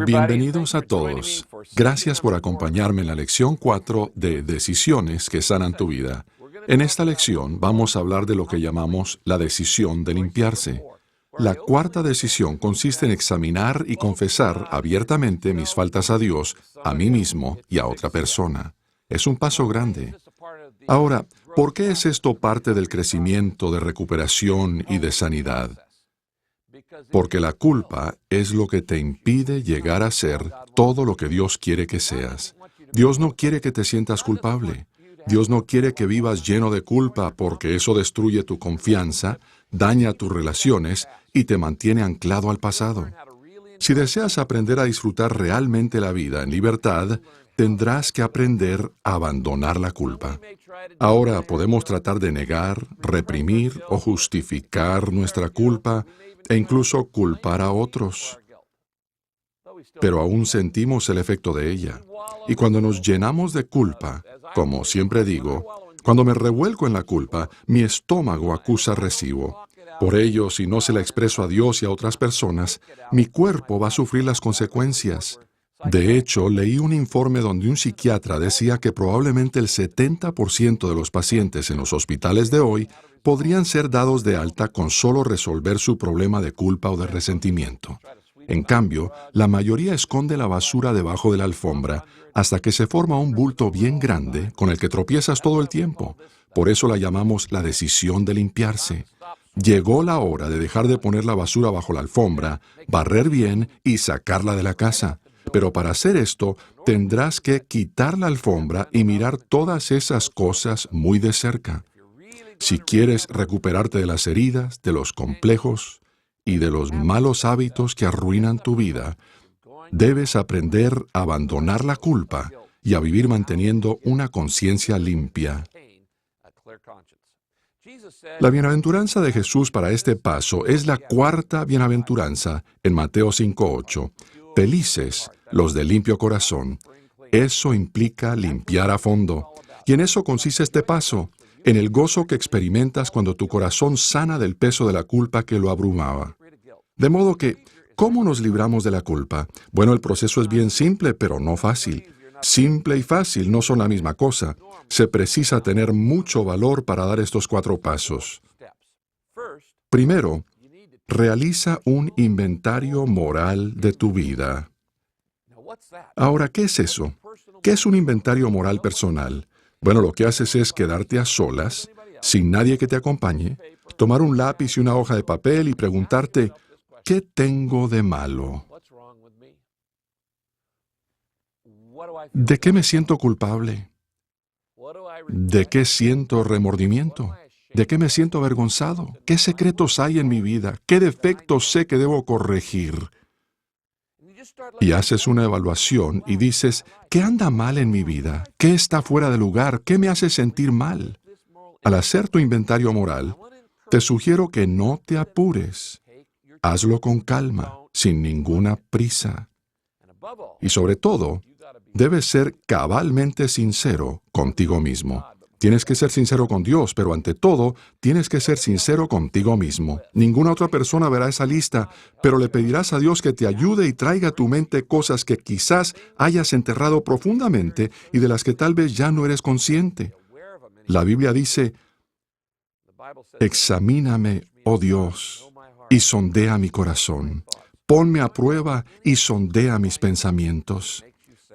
Bienvenidos a todos. Gracias por acompañarme en la lección 4 de Decisiones que sanan tu vida. En esta lección vamos a hablar de lo que llamamos la decisión de limpiarse. La cuarta decisión consiste en examinar y confesar abiertamente mis faltas a Dios, a mí mismo y a otra persona. Es un paso grande. Ahora, ¿por qué es esto parte del crecimiento, de recuperación y de sanidad? Porque la culpa es lo que te impide llegar a ser todo lo que Dios quiere que seas. Dios no quiere que te sientas culpable. Dios no quiere que vivas lleno de culpa porque eso destruye tu confianza, daña tus relaciones y te mantiene anclado al pasado. Si deseas aprender a disfrutar realmente la vida en libertad, tendrás que aprender a abandonar la culpa. Ahora podemos tratar de negar, reprimir o justificar nuestra culpa e incluso culpar a otros. Pero aún sentimos el efecto de ella. Y cuando nos llenamos de culpa, como siempre digo, cuando me revuelco en la culpa, mi estómago acusa recibo. Por ello, si no se la expreso a Dios y a otras personas, mi cuerpo va a sufrir las consecuencias. De hecho, leí un informe donde un psiquiatra decía que probablemente el 70% de los pacientes en los hospitales de hoy podrían ser dados de alta con solo resolver su problema de culpa o de resentimiento. En cambio, la mayoría esconde la basura debajo de la alfombra hasta que se forma un bulto bien grande con el que tropiezas todo el tiempo. Por eso la llamamos la decisión de limpiarse. Llegó la hora de dejar de poner la basura bajo la alfombra, barrer bien y sacarla de la casa. Pero para hacer esto, tendrás que quitar la alfombra y mirar todas esas cosas muy de cerca. Si quieres recuperarte de las heridas, de los complejos y de los malos hábitos que arruinan tu vida, debes aprender a abandonar la culpa y a vivir manteniendo una conciencia limpia. La bienaventuranza de Jesús para este paso es la cuarta bienaventuranza en Mateo 5:8. Felices los de limpio corazón. Eso implica limpiar a fondo. Y en eso consiste este paso, en el gozo que experimentas cuando tu corazón sana del peso de la culpa que lo abrumaba. De modo que, ¿cómo nos libramos de la culpa? Bueno, el proceso es bien simple, pero no fácil. Simple y fácil no son la misma cosa. Se precisa tener mucho valor para dar estos 4 pasos. Primero, realiza un inventario moral de tu vida. Ahora, ¿qué es eso? ¿Qué es un inventario moral personal? Bueno, lo que haces es quedarte a solas, sin nadie que te acompañe, tomar un lápiz y una hoja de papel y preguntarte, ¿qué tengo de malo? ¿De qué me siento culpable? ¿De qué siento remordimiento? ¿De qué me siento avergonzado? ¿Qué secretos hay en mi vida? ¿Qué defectos sé que debo corregir? Y haces una evaluación y dices, ¿qué anda mal en mi vida? ¿Qué está fuera de lugar? ¿Qué me hace sentir mal? Al hacer tu inventario moral, te sugiero que no te apures. Hazlo con calma, sin ninguna prisa. Y sobre todo, debes ser cabalmente sincero contigo mismo. Tienes que ser sincero con Dios, pero ante todo, tienes que ser sincero contigo mismo. Ninguna otra persona verá esa lista, pero le pedirás a Dios que te ayude y traiga a tu mente cosas que quizás hayas enterrado profundamente y de las que tal vez ya no eres consciente. La Biblia dice, examíname, oh Dios, y sondea mi corazón. Ponme a prueba y sondea mis pensamientos.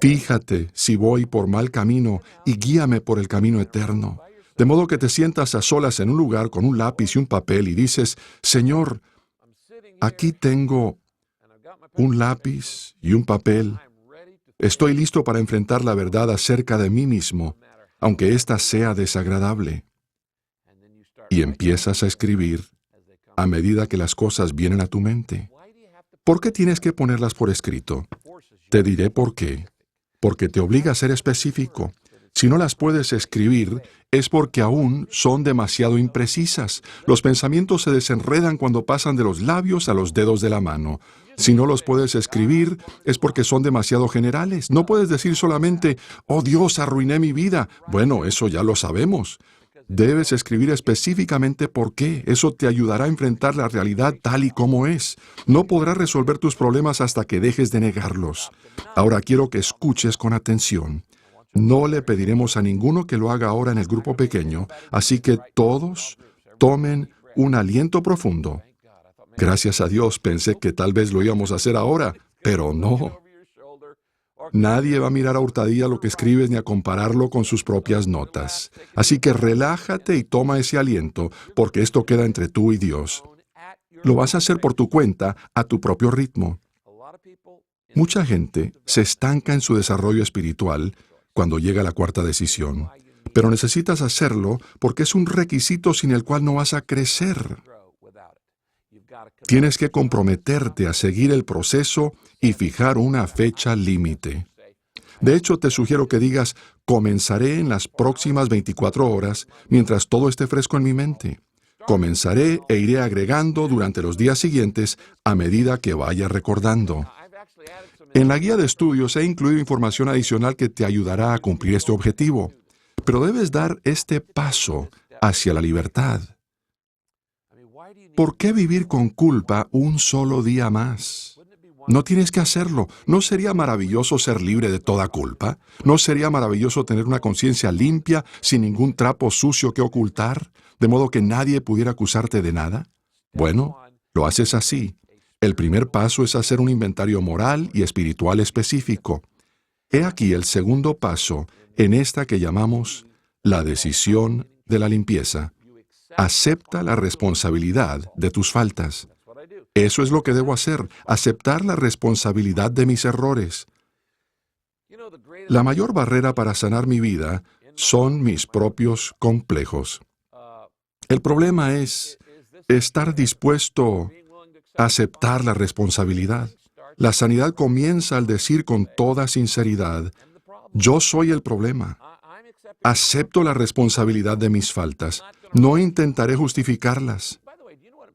Fíjate si voy por mal camino y guíame por el camino eterno. De modo que te sientas a solas en un lugar con un lápiz y un papel y dices, Señor, aquí tengo un lápiz y un papel. Estoy listo para enfrentar la verdad acerca de mí mismo, aunque ésta sea desagradable. Y empiezas a escribir a medida que las cosas vienen a tu mente. ¿Por qué tienes que ponerlas por escrito? Te diré por qué. Porque te obliga a ser específico. Si no las puedes escribir, es porque aún son demasiado imprecisas. Los pensamientos se desenredan cuando pasan de los labios a los dedos de la mano. Si no los puedes escribir, es porque son demasiado generales. No puedes decir solamente, oh Dios, arruiné mi vida. Bueno, eso ya lo sabemos. Debes escribir específicamente por qué. Eso te ayudará a enfrentar la realidad tal y como es. No podrás resolver tus problemas hasta que dejes de negarlos. Ahora quiero que escuches con atención. No le pediremos a ninguno que lo haga ahora en el grupo pequeño, así que todos tomen un aliento profundo. Gracias a Dios, pensé que tal vez lo íbamos a hacer ahora, pero no. Nadie va a mirar a hurtadilla lo que escribes ni a compararlo con sus propias notas. Así que relájate y toma ese aliento, porque esto queda entre tú y Dios. Lo vas a hacer por tu cuenta, a tu propio ritmo. Mucha gente se estanca en su desarrollo espiritual cuando llega la cuarta decisión, pero necesitas hacerlo porque es un requisito sin el cual no vas a crecer. Tienes que comprometerte a seguir el proceso y fijar una fecha límite. De hecho, te sugiero que digas, comenzaré en las próximas 24 horas mientras todo esté fresco en mi mente. Comenzaré e iré agregando durante los días siguientes a medida que vaya recordando. En la guía de estudios he incluido información adicional que te ayudará a cumplir este objetivo, pero debes dar este paso hacia la libertad. ¿Por qué vivir con culpa un solo día más? No tienes que hacerlo. ¿No sería maravilloso ser libre de toda culpa? ¿No sería maravilloso tener una conciencia limpia, sin ningún trapo sucio que ocultar, de modo que nadie pudiera acusarte de nada? Bueno, lo haces así. El primer paso es hacer un inventario moral y espiritual específico. He aquí el segundo paso en esta que llamamos la decisión de la limpieza. Acepta la responsabilidad de tus faltas. Eso es lo que debo hacer, aceptar la responsabilidad de mis errores. La mayor barrera para sanar mi vida son mis propios complejos. El problema es estar dispuesto a aceptar la responsabilidad. La sanidad comienza al decir con toda sinceridad, yo soy el problema. Acepto la responsabilidad de mis faltas. No intentaré justificarlas.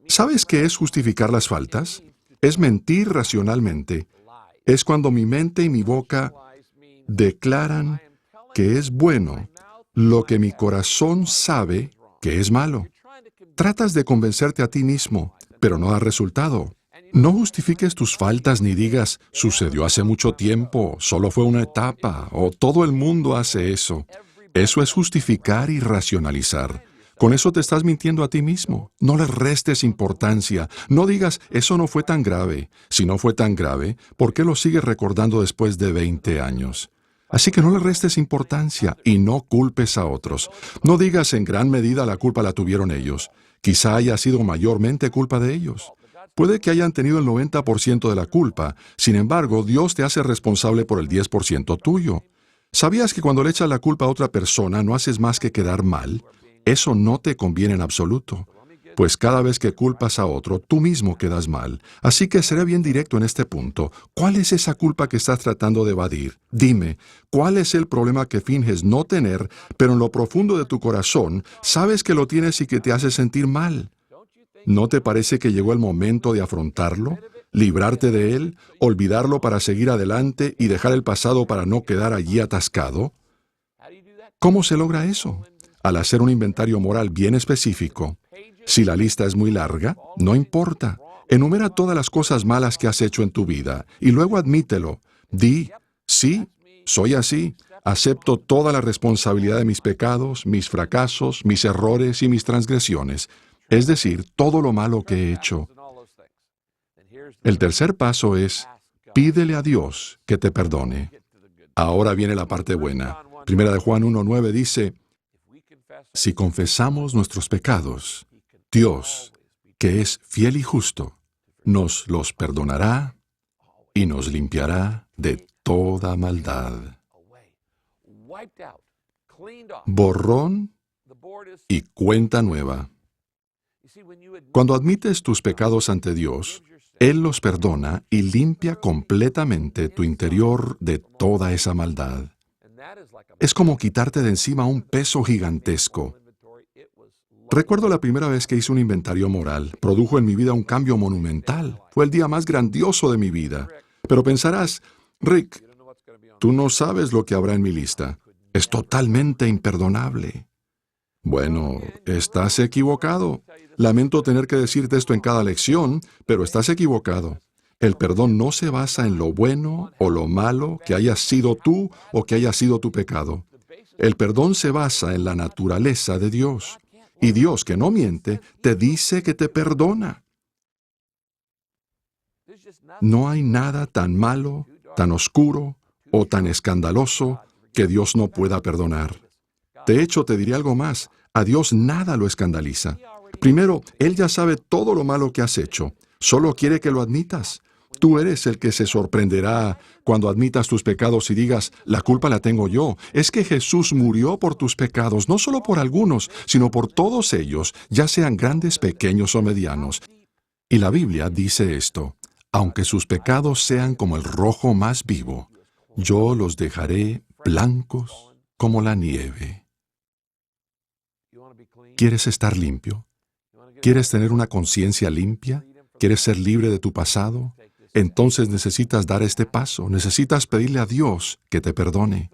¿Sabes qué es justificar las faltas? Es mentir racionalmente. Es cuando mi mente y mi boca declaran que es bueno lo que mi corazón sabe que es malo. Tratas de convencerte a ti mismo, pero no da resultado. No justifiques tus faltas ni digas, sucedió hace mucho tiempo, solo fue una etapa, o todo el mundo hace eso. Eso es justificar y racionalizar. Con eso te estás mintiendo a ti mismo. No le restes importancia. No digas, eso no fue tan grave. Si no fue tan grave, ¿por qué lo sigues recordando después de 20 años? Así que no le restes importancia y no culpes a otros. No digas, en gran medida la culpa la tuvieron ellos. Quizá haya sido mayormente culpa de ellos. Puede que hayan tenido el 90% de la culpa. Sin embargo, Dios te hace responsable por el 10% tuyo. ¿Sabías que cuando le echas la culpa a otra persona no haces más que quedar mal? Eso no te conviene en absoluto, pues cada vez que culpas a otro, tú mismo quedas mal. Así que seré bien directo en este punto. ¿Cuál es esa culpa que estás tratando de evadir? Dime, ¿cuál es el problema que finges no tener, pero en lo profundo de tu corazón sabes que lo tienes y que te hace sentir mal? ¿No te parece que llegó el momento de afrontarlo, librarte de él, olvidarlo para seguir adelante y dejar el pasado para no quedar allí atascado? ¿Cómo se logra eso? Al hacer un inventario moral bien específico. Si la lista es muy larga, no importa. Enumera todas las cosas malas que has hecho en tu vida y luego admítelo. Di, sí, soy así. Acepto toda la responsabilidad de mis pecados, mis fracasos, mis errores y mis transgresiones. Es decir, todo lo malo que he hecho. El tercer paso es, pídele a Dios que te perdone. Ahora viene la parte buena. Primera de Juan 1:9 dice, si confesamos nuestros pecados, Dios, que es fiel y justo, nos los perdonará y nos limpiará de toda maldad. Borrón y cuenta nueva. Cuando admites tus pecados ante Dios, Él los perdona y limpia completamente tu interior de toda esa maldad. Es como quitarte de encima un peso gigantesco. Recuerdo la primera vez que hice un inventario moral. Produjo en mi vida un cambio monumental. Fue el día más grandioso de mi vida. Pero pensarás, Rick, tú no sabes lo que habrá en mi lista. Es totalmente imperdonable. Bueno, estás equivocado. Lamento tener que decirte esto en cada lección, pero estás equivocado. El perdón no se basa en lo bueno o lo malo que hayas sido tú o que haya sido tu pecado. El perdón se basa en la naturaleza de Dios. Y Dios, que no miente, te dice que te perdona. No hay nada tan malo, tan oscuro o tan escandaloso que Dios no pueda perdonar. De hecho, te diré algo más. A Dios nada lo escandaliza. Primero, Él ya sabe todo lo malo que has hecho. Solo quiere que lo admitas. Tú eres el que se sorprenderá cuando admitas tus pecados y digas, la culpa la tengo yo. Es que Jesús murió por tus pecados, no solo por algunos, sino por todos ellos, ya sean grandes, pequeños o medianos. Y la Biblia dice esto, aunque sus pecados sean como el rojo más vivo, yo los dejaré blancos como la nieve. ¿Quieres estar limpio? ¿Quieres tener una conciencia limpia? ¿Quieres ser libre de tu pasado? Entonces necesitas dar este paso. Necesitas pedirle a Dios que te perdone.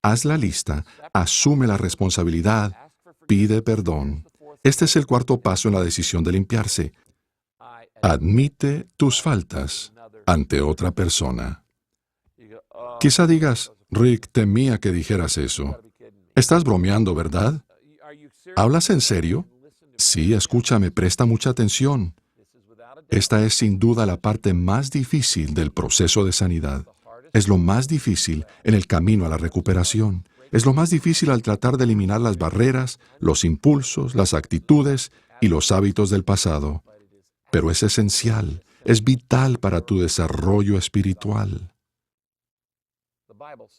Haz la lista, asume la responsabilidad, pide perdón. Este es el cuarto paso en la decisión de limpiarse. Admite tus faltas ante otra persona. Quizá digas, Rick, temía que dijeras eso. Estás bromeando, ¿verdad? ¿Hablas en serio? Sí, escúchame, presta mucha atención. Esta es sin duda la parte más difícil del proceso de sanidad. Es lo más difícil en el camino a la recuperación. Es lo más difícil al tratar de eliminar las barreras, los impulsos, las actitudes y los hábitos del pasado. Pero es esencial, es vital para tu desarrollo espiritual.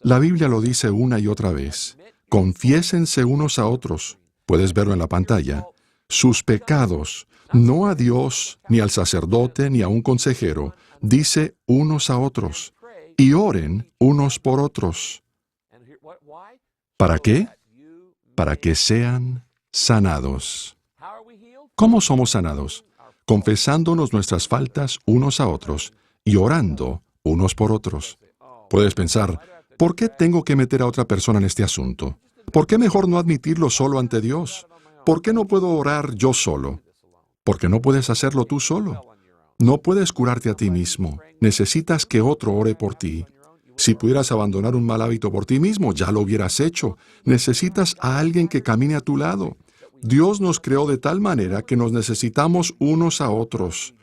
La Biblia lo dice una y otra vez. Confiésense unos a otros. Puedes verlo en la pantalla. Sus pecados, no a Dios, ni al sacerdote, ni a un consejero, dice unos a otros, y oren unos por otros. ¿Para qué? Para que sean sanados. ¿Cómo somos sanados? Confesándonos nuestras faltas unos a otros y orando unos por otros. Puedes pensar, ¿por qué tengo que meter a otra persona en este asunto? ¿Por qué mejor no admitirlo solo ante Dios? ¿Por qué no puedo orar yo solo? Porque no puedes hacerlo tú solo. No puedes curarte a ti mismo. Necesitas que otro ore por ti. Si pudieras abandonar un mal hábito por ti mismo, ya lo hubieras hecho. Necesitas a alguien que camine a tu lado. Dios nos creó de tal manera que nos necesitamos unos a otros.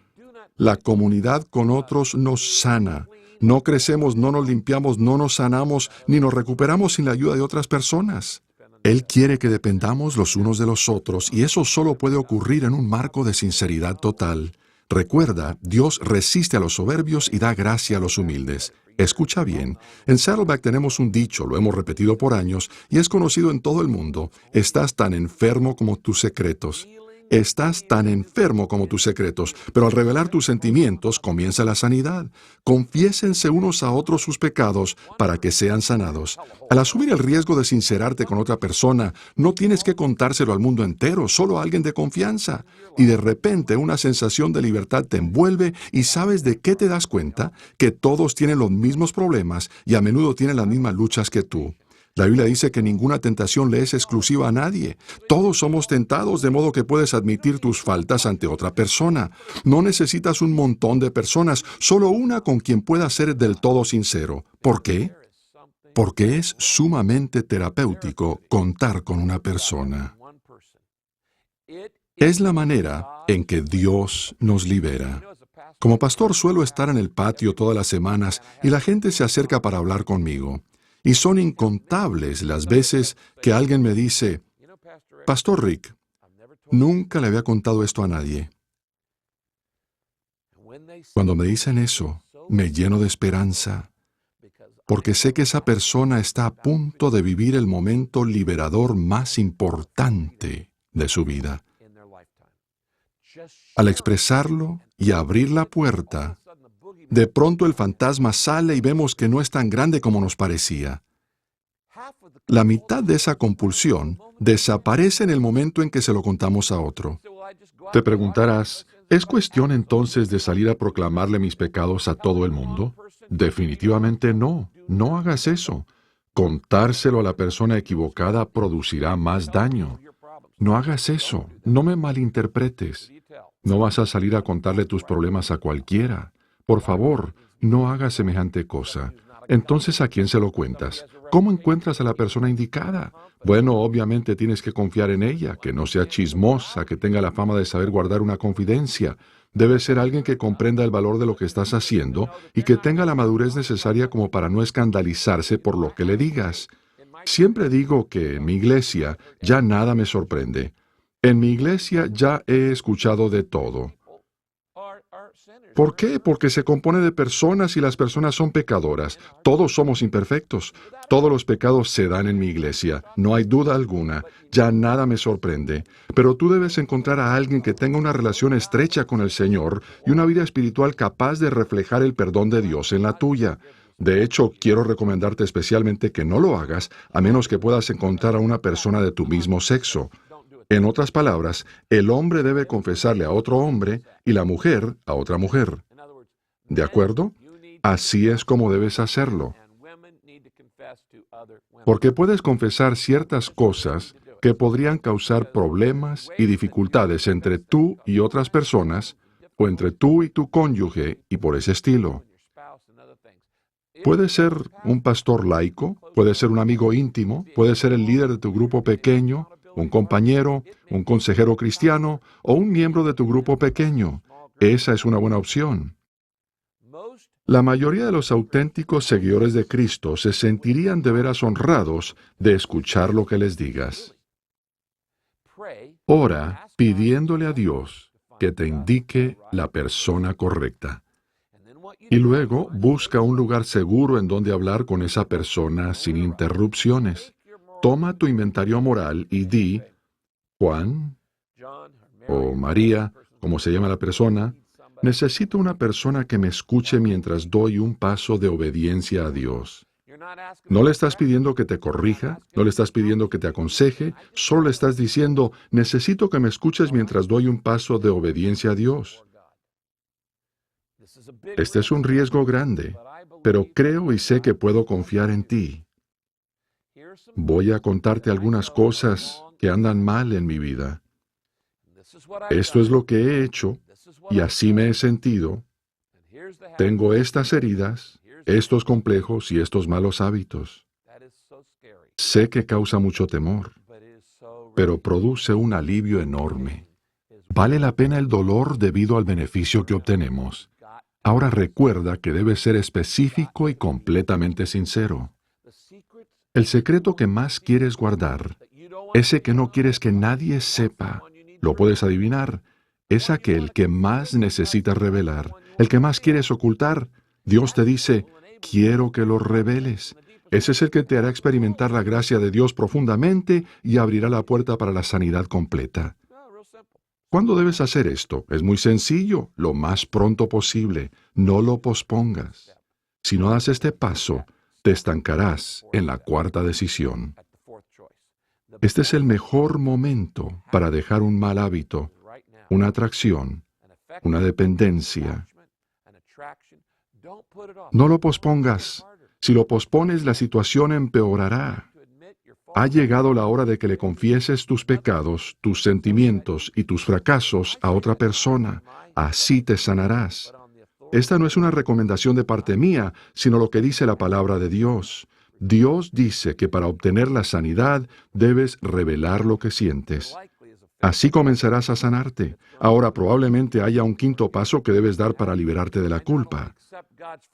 La comunidad con otros nos sana. No crecemos, no nos limpiamos, no nos sanamos, ni nos recuperamos sin la ayuda de otras personas. Él quiere que dependamos los unos de los otros, y eso solo puede ocurrir en un marco de sinceridad total. Recuerda, Dios resiste a los soberbios y da gracia a los humildes. Escucha bien, en Saddleback tenemos un dicho, lo hemos repetido por años, y es conocido en todo el mundo. Estás tan enfermo como tus secretos. Estás tan enfermo como tus secretos, pero al revelar tus sentimientos comienza la sanidad. Confiésense unos a otros sus pecados para que sean sanados. Al asumir el riesgo de sincerarte con otra persona, no tienes que contárselo al mundo entero, solo a alguien de confianza. Y de repente una sensación de libertad te envuelve y ¿sabes de qué te das cuenta? Que todos tienen los mismos problemas y a menudo tienen las mismas luchas que tú. La Biblia dice que ninguna tentación le es exclusiva a nadie. Todos somos tentados, de modo que puedes admitir tus faltas ante otra persona. No necesitas un montón de personas, solo una con quien puedas ser del todo sincero. ¿Por qué? Porque es sumamente terapéutico contar con una persona. Es la manera en que Dios nos libera. Como pastor suelo estar en el patio todas las semanas y la gente se acerca para hablar conmigo. Y son incontables las veces que alguien me dice, Pastor Rick, nunca le había contado esto a nadie. Cuando me dicen eso, me lleno de esperanza, porque sé que esa persona está a punto de vivir el momento liberador más importante de su vida. Al expresarlo y abrir la puerta, de pronto el fantasma sale y vemos que no es tan grande como nos parecía. La mitad de esa compulsión desaparece en el momento en que se lo contamos a otro. Te preguntarás, ¿es cuestión entonces de salir a proclamarle mis pecados a todo el mundo? Definitivamente no. No hagas eso. Contárselo a la persona equivocada producirá más daño. No hagas eso. No me malinterpretes. No vas a salir a contarle tus problemas a cualquiera. Por favor, no hagas semejante cosa. Entonces, ¿a quién se lo cuentas? ¿Cómo encuentras a la persona indicada? Bueno, obviamente tienes que confiar en ella, que no sea chismosa, que tenga la fama de saber guardar una confidencia. Debe ser alguien que comprenda el valor de lo que estás haciendo y que tenga la madurez necesaria como para no escandalizarse por lo que le digas. Siempre digo que en mi iglesia ya nada me sorprende. En mi iglesia ya he escuchado de todo. ¿Por qué? Porque se compone de personas y las personas son pecadoras. Todos somos imperfectos. Todos los pecados se dan en mi iglesia. No hay duda alguna. Ya nada me sorprende. Pero tú debes encontrar a alguien que tenga una relación estrecha con el Señor y una vida espiritual capaz de reflejar el perdón de Dios en la tuya. De hecho, quiero recomendarte especialmente que no lo hagas a menos que puedas encontrar a una persona de tu mismo sexo. En otras palabras, el hombre debe confesarle a otro hombre y la mujer a otra mujer. ¿De acuerdo? Así es como debes hacerlo. Porque puedes confesar ciertas cosas que podrían causar problemas y dificultades entre tú y otras personas, o entre tú y tu cónyuge, y por ese estilo. Puede ser un pastor laico, puede ser un amigo íntimo, puede ser el líder de tu grupo pequeño, un compañero, un consejero cristiano o un miembro de tu grupo pequeño. Esa es una buena opción. La mayoría de los auténticos seguidores de Cristo se sentirían de veras honrados de escuchar lo que les digas. Ora pidiéndole a Dios que te indique la persona correcta. Y luego busca un lugar seguro en donde hablar con esa persona sin interrupciones. Toma tu inventario moral y di, Juan o María, como se llama la persona, necesito una persona que me escuche mientras doy un paso de obediencia a Dios. No le estás pidiendo que te corrija, no le estás pidiendo que te aconseje, solo le estás diciendo, necesito que me escuches mientras doy un paso de obediencia a Dios. Este es un riesgo grande, pero creo y sé que puedo confiar en ti. Voy a contarte algunas cosas que andan mal en mi vida. Esto es lo que he hecho y así me he sentido. Tengo estas heridas, estos complejos y estos malos hábitos. Sé que causa mucho temor, pero produce un alivio enorme. Vale la pena el dolor debido al beneficio que obtenemos. Ahora recuerda que debes ser específico y completamente sincero. El secreto que más quieres guardar, ese que no quieres que nadie sepa, lo puedes adivinar, es aquel que más necesitas revelar, el que más quieres ocultar. Dios te dice, quiero que lo reveles. Ese es el que te hará experimentar la gracia de Dios profundamente y abrirá la puerta para la sanidad completa. ¿Cuándo debes hacer esto? Es muy sencillo, lo más pronto posible. No lo pospongas. Si no das este paso, te estancarás en la cuarta decisión. Este es el mejor momento para dejar un mal hábito, una atracción, una dependencia. No lo pospongas. Si lo pospones, la situación empeorará. Ha llegado la hora de que le confieses tus pecados, tus sentimientos y tus fracasos a otra persona. Así te sanarás. Esta no es una recomendación de parte mía, sino lo que dice la palabra de Dios. Dios dice que para obtener la sanidad debes revelar lo que sientes. Así comenzarás a sanarte. Ahora probablemente haya un quinto paso que debes dar para liberarte de la culpa.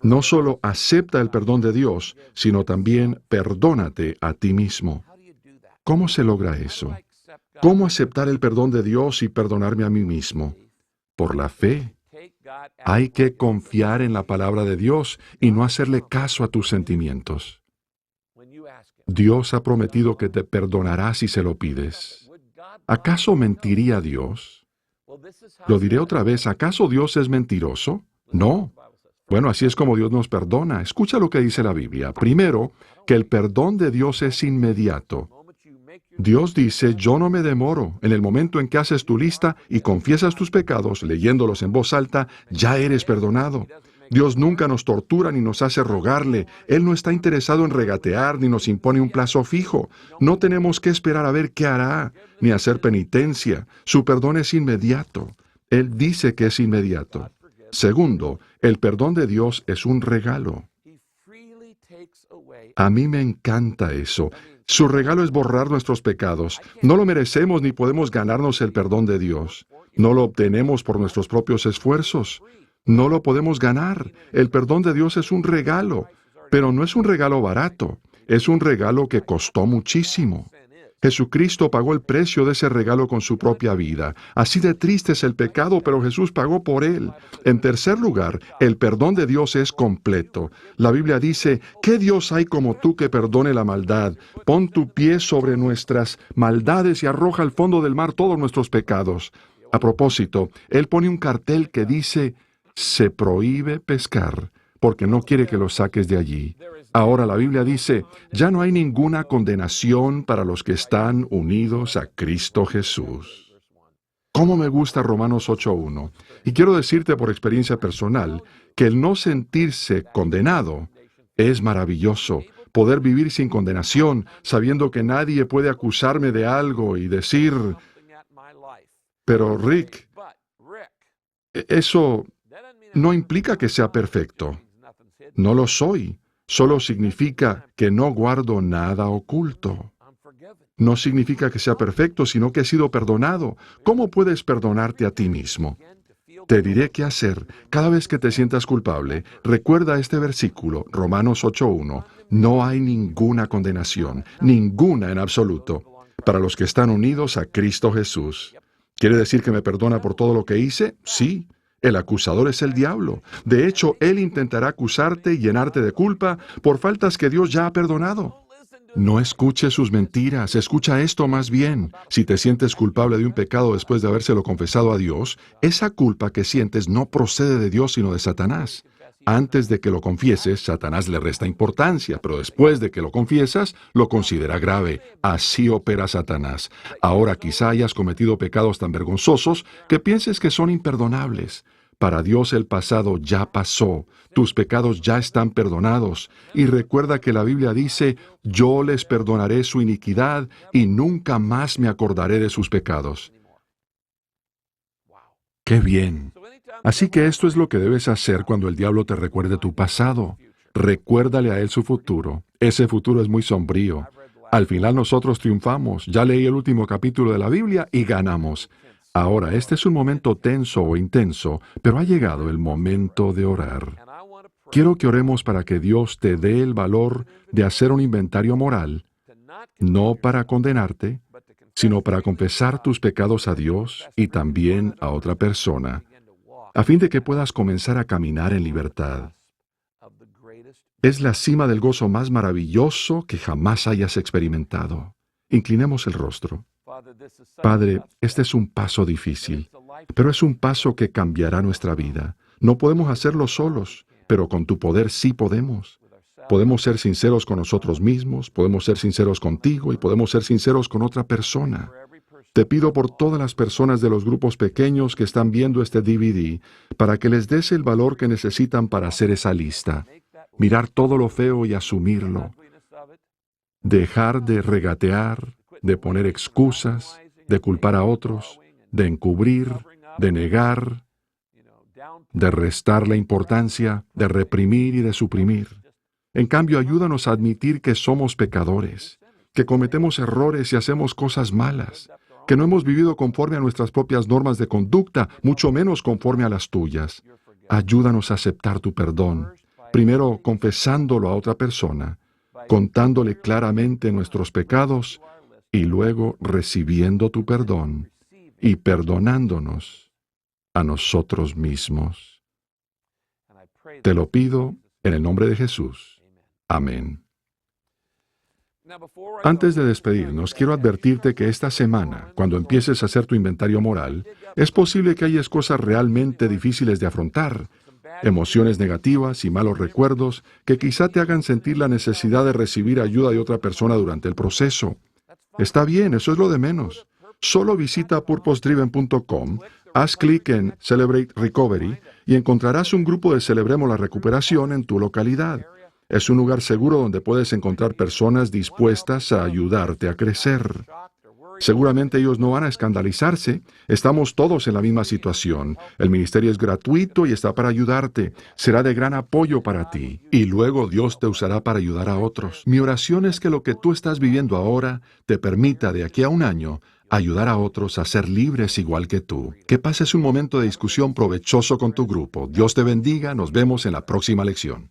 No solo acepta el perdón de Dios, sino también perdónate a ti mismo. ¿Cómo se logra eso? ¿Cómo aceptar el perdón de Dios y perdonarme a mí mismo? Por la fe. Hay que confiar en la palabra de Dios y no hacerle caso a tus sentimientos. Dios ha prometido que te perdonará si se lo pides. ¿Acaso mentiría Dios? Lo diré otra vez, ¿acaso Dios es mentiroso? No. Bueno, así es como Dios nos perdona. Escucha lo que dice la Biblia. Primero, que el perdón de Dios es inmediato. Dios dice, yo no me demoro. En el momento en que haces tu lista y confiesas tus pecados, leyéndolos en voz alta, ya eres perdonado. Dios nunca nos tortura ni nos hace rogarle. Él no está interesado en regatear ni nos impone un plazo fijo. No tenemos que esperar a ver qué hará, ni hacer penitencia. Su perdón es inmediato. Él dice que es inmediato. Segundo, el perdón de Dios es un regalo. A mí me encanta eso. Su regalo es borrar nuestros pecados. No lo merecemos ni podemos ganarnos el perdón de Dios. No lo obtenemos por nuestros propios esfuerzos. No lo podemos ganar. El perdón de Dios es un regalo, pero no es un regalo barato. Es un regalo que costó muchísimo. Jesucristo pagó el precio de ese regalo con su propia vida. Así de triste es el pecado, pero Jesús pagó por él. En tercer lugar, el perdón de Dios es completo. La Biblia dice, ¿qué Dios hay como tú que perdone la maldad? Pon tu pie sobre nuestras maldades y arroja al fondo del mar todos nuestros pecados. A propósito, Él pone un cartel que dice, se prohíbe pescar, porque no quiere que lo saques de allí. Ahora la Biblia dice, ya no hay ninguna condenación para los que están unidos a Cristo Jesús. ¿Cómo me gusta Romanos 8:1? Y quiero decirte por experiencia personal que el no sentirse condenado es maravilloso. Poder vivir sin condenación, sabiendo que nadie puede acusarme de algo y decir, pero Rick, eso no implica que sea perfecto. No lo soy. Solo significa que no guardo nada oculto. No significa que sea perfecto, sino que he sido perdonado. ¿Cómo puedes perdonarte a ti mismo? Te diré qué hacer. Cada vez que te sientas culpable, recuerda este versículo, Romanos 8:1. No hay ninguna condenación, ninguna en absoluto, para los que están unidos a Cristo Jesús. ¿Quiere decir que me perdona por todo lo que hice? Sí. El acusador es el diablo. De hecho, él intentará acusarte y llenarte de culpa por faltas que Dios ya ha perdonado. No escuches sus mentiras, escucha esto más bien. Si te sientes culpable de un pecado después de habérselo confesado a Dios, esa culpa que sientes no procede de Dios sino de Satanás. Antes de que lo confieses, Satanás le resta importancia, pero después de que lo confiesas, lo considera grave. Así opera Satanás. Ahora quizá hayas cometido pecados tan vergonzosos que pienses que son imperdonables. Para Dios el pasado ya pasó, tus pecados ya están perdonados. Y recuerda que la Biblia dice, yo les perdonaré su iniquidad y nunca más me acordaré de sus pecados. ¡Qué bien! Así que esto es lo que debes hacer cuando el diablo te recuerde tu pasado. Recuérdale a él su futuro. Ese futuro es muy sombrío. Al final nosotros triunfamos. Ya leí el último capítulo de la Biblia y ganamos. Ahora, este es un momento tenso o intenso, pero ha llegado el momento de orar. Quiero que oremos para que Dios te dé el valor de hacer un inventario moral, no para condenarte, sino para confesar tus pecados a Dios y también a otra persona, a fin de que puedas comenzar a caminar en libertad. Es la cima del gozo más maravilloso que jamás hayas experimentado. Inclinemos el rostro. Padre, este es un paso difícil, pero es un paso que cambiará nuestra vida. No podemos hacerlo solos, pero con tu poder sí podemos. Podemos ser sinceros con nosotros mismos, podemos ser sinceros contigo y podemos ser sinceros con otra persona. Te pido por todas las personas de los grupos pequeños que están viendo este DVD, para que les des el valor que necesitan para hacer esa lista. Mirar todo lo feo y asumirlo. Dejar de regatear, de poner excusas, de culpar a otros, de encubrir, de negar, de restar la importancia, de reprimir y de suprimir. En cambio, ayúdanos a admitir que somos pecadores, que cometemos errores y hacemos cosas malas, que no hemos vivido conforme a nuestras propias normas de conducta, mucho menos conforme a las tuyas. Ayúdanos a aceptar tu perdón, primero confesándolo a otra persona, contándole claramente nuestros pecados y luego recibiendo tu perdón y perdonándonos a nosotros mismos. Te lo pido en el nombre de Jesús. Amén. Antes de despedirnos, quiero advertirte que esta semana, cuando empieces a hacer tu inventario moral, es posible que hayas cosas realmente difíciles de afrontar, emociones negativas y malos recuerdos que quizá te hagan sentir la necesidad de recibir ayuda de otra persona durante el proceso. Está bien, eso es lo de menos. Solo visita purposedriven.com, Haz clic en Celebrate Recovery y encontrarás un grupo de Celebremos la Recuperación en tu localidad. Es un lugar seguro donde puedes encontrar personas dispuestas a ayudarte a crecer. Seguramente ellos no van a escandalizarse. Estamos todos en la misma situación. El ministerio es gratuito y está para ayudarte. Será de gran apoyo para ti. Y luego Dios te usará para ayudar a otros. Mi oración es que lo que tú estás viviendo ahora te permita de aquí a un año ayudar a otros a ser libres igual que tú. Que pases un momento de discusión provechoso con tu grupo. Dios te bendiga. Nos vemos en la próxima lección.